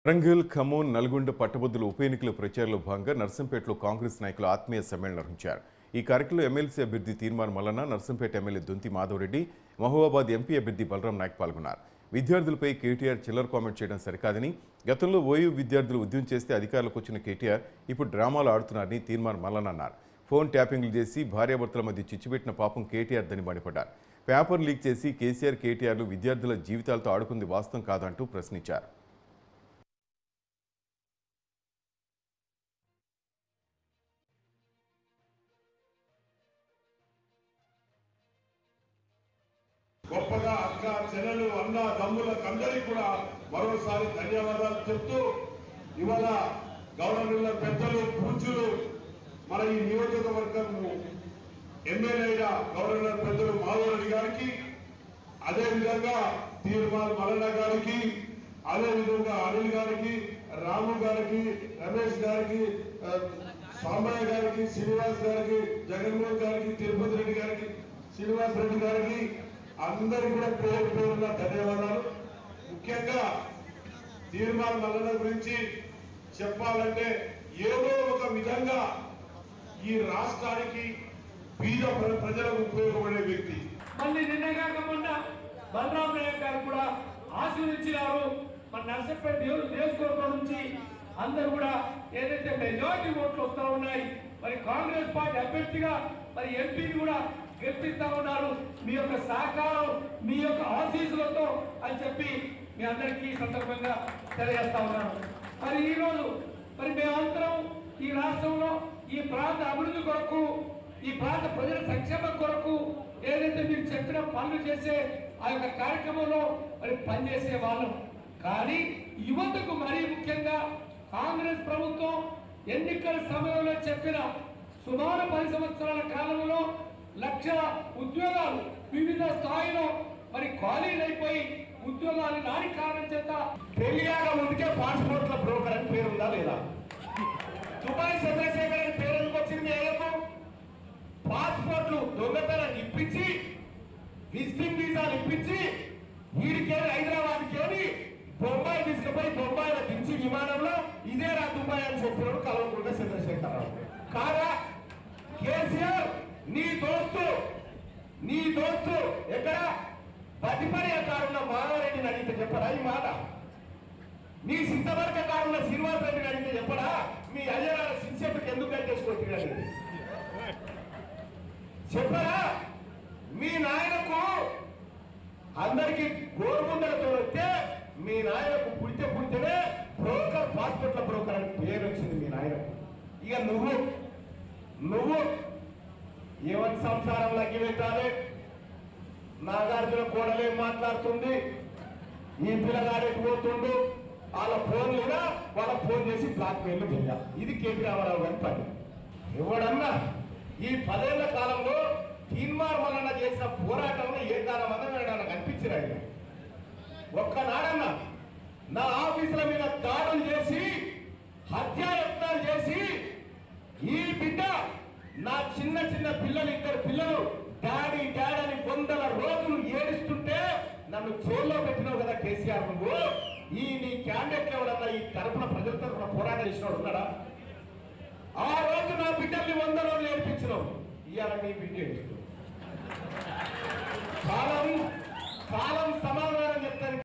వరంగల్, ఖమ్మం, నల్గొండ పట్టభద్రుల ఉప ఎన్నికల ప్రచారంలో భాగంగా నర్సంపేటలో కాంగ్రెస్ నాయకులు ఆత్మీయ సమ్మేళనం నిర్వహించారు. ఈ కార్యక్రమంలో ఎమ్మెల్సీ అభ్యర్థి తీర్మాన్ మల్లన్న, నర్సంపేట ఎమ్మెల్యే దొంతి మాధవరెడ్డి, మహబూబాబాద్ ఎంపీ అభ్యర్థి బలరాం నాయక్ పాల్గొన్నారు. విద్యార్థులపై కేటీఆర్ చిల్లర కామెంట్ చేయడం సరికాదని, గతంలో ఓయూ విద్యార్థులు ఉద్యమం చేస్తే అధికారులకు వచ్చిన కేటీఆర్ ఇప్పుడు డ్రామాలు ఆడుతున్నారని తీర్మాన్ మల్లన్న అన్నారు. ఫోన్ ట్యాపింగ్లు చేసి భార్యాభర్తల మధ్య చిచ్చుపెట్టిన పాపం కేటీఆర్ దని మండిపడ్డారు. పేపర్ లీక్ చేసి కేటీఆర్లు విద్యార్థుల జీవితాలతో ఆడుకుంది వాస్తవం కాదంటూ ప్రశ్నించారు. గొప్పగా అక్క చెల్లెలు అన్న తమ్ములకందరికీ కూడా మరోసారి ధన్యవాదాలు చెప్తూ ఇవాళ గవర్నర్ల పెద్దలు పూజ్యులు మన ఈ నియోజకవర్గం ఎమ్మెల్యేల గవర్నర్ పెద్దలు మాధవరెడ్డి గారికి, అదేవిధంగా తీర్మాన్ మల్లన్న గారికి, అదేవిధంగా అనిల్ గారికి, రాము గారికి, రమేష్ గారికి, సాంబయ్య గారికి, శ్రీనివాస్ గారికి, జగన్మోహన్ గారికి, తిరుపతి రెడ్డి గారికి, శ్రీనివాస్ రెడ్డి గారికి అందరికీ కూడా పేరు పేరున ధన్యవాదాలు. ముఖ్యంగా తీర్మాన్ మల్లన్న గురించి చెప్పాలంటే ఏదో ఒక విధంగా ఈ రాష్ట్రానికి బీద ప్రజలకు ఉపయోగపడే వ్యక్తి. మళ్ళీ నిన్న కాకుండా బలరాం నాయక్ గారు కూడా ఆశీర్వదించినారు. మన నర్సంపేట నియోజకవర్గం నుంచి అందరూ కూడా ఏదైతే మెజారిటీ ఓట్లు వస్తూ ఉన్నాయి, మరి కాంగ్రెస్ పార్టీ అభ్యర్థిగా మరి ఎంపీని కూడా గెలిపిస్తా ఉన్నారు. మీ యొక్క సహకారం, మీ యొక్క ఆశీస్సులతో అని చెప్పి మీ అందరికీ ఈ సందర్భంగా తెలియజేస్తా ఉన్నాను. మరి ఈరోజు మరి మేమందరం ఈ రాష్ట్రంలో ఈ ప్రాంత అభివృద్ధి కొరకు, ఈ ప్రాంత ప్రజల సంక్షేమం కొరకు ఏదైతే మీరు చెప్పిన పనులు చేసే ఆ యొక్క కార్యక్రమంలో మరి పనిచేసే వాళ్ళం. కానీ యువతకు మరీ ముఖ్యంగా కాంగ్రెస్ ప్రభుత్వం ఎన్నికల సమయంలో చెప్పిన సుమారు 10 సంవత్సరాల కాలంలో 1,00,000 ఉద్యోగాలు వివిధ స్థాయిలో మరి ఖాళీలు అయిపోయి ఉద్యోగాలు నాని కారణం చేత పెళ్లియాగ ముందుకే పాస్పోర్ట్ల బ్రోకర్ అని పేరుందా లేదా? దుబాయ్ చంద్రశేఖర్ అని పేరు ఎందుకు వచ్చింది? మేరకు పాస్పోర్ట్లు దొంగతనం ఇప్పించి, విజిటింగ్ వీసాలు ఇప్పించి, వీడికేమి హైదరాబాద్కేమి బొంబాయి తీసుకుపోయి బొంబాయిలో దించి విమానంలో ఇదే రా దుబాయ్ అని చెప్పినాడు కల్వకుంట్ల చంద్రశేఖరరావు. కాదా కేసీఆర్ నీ దోస్తు ఎక్కడ బతిపరి కారున్న మాధవరెడ్డిని అడిగితే చెప్పరా ఈ మాట? నీ సిద్ధవర్గ కారున్న శ్రీనివాస్ రెడ్డిని అడిగితే చెప్పరా మీ అజరాల శిక్షకు ఎందుకు కట్టేసుకొచ్చిందని చెప్పరా? మీ నాయనకు అందరికి గోరుముందలతో వస్తే మీ నాయనకు పుడితేనే బ్రోకర్, పాస్పోర్ట్ల బ్రోకర్ అని పేరు వచ్చింది మీ నాయనకు. ఇక నువ్వు ఏమని సంసారంలో అగ్గిపెట్టాలి? నాగార్జున కోడలే మాట్లాడుతుంది, ఈ పిల్లగాడేకి పోతుండు, వాళ్ళ ఫోన్ చేసి బ్లాక్ మెయిల్ చేయాలి. ఇది కేపీ రామారావు గారి పని. ఎవడన్నా ఈ 10 ఏళ్ల కాలంలో తీర్మాన్ మల్లన్న చేసిన పోరాటంలో ఏ కాలం అన్నా నాకు అనిపించినాయి. ఒక్కనాడన్నా నా ఆఫీసుల మీద దాడులు చేసి, హత్యాయత్నాలు చేసి, ఈ బిడ్డ నా చిన్న పిల్లలు, 2 పిల్లలు డాడీ అని 100 రోజులు ఏడుస్తుంటే నన్ను జైల్లో పెట్టినావు కదా కేసీఆర్. నువ్వు ఈ నీ క్యాండిడేట్ ఎవరన్నా ఈ తరపున ప్రజల తరపున పోరాటం చేసినాడు ఉన్నాడా? ఆ రోజు నా బిడ్డల్ని 100 రోజులు ఏడిపించినావు. ఇవాళ నీ బిడ్డ ఏడుస్తున్నావు. కాలం సమాధానం చెప్తాను.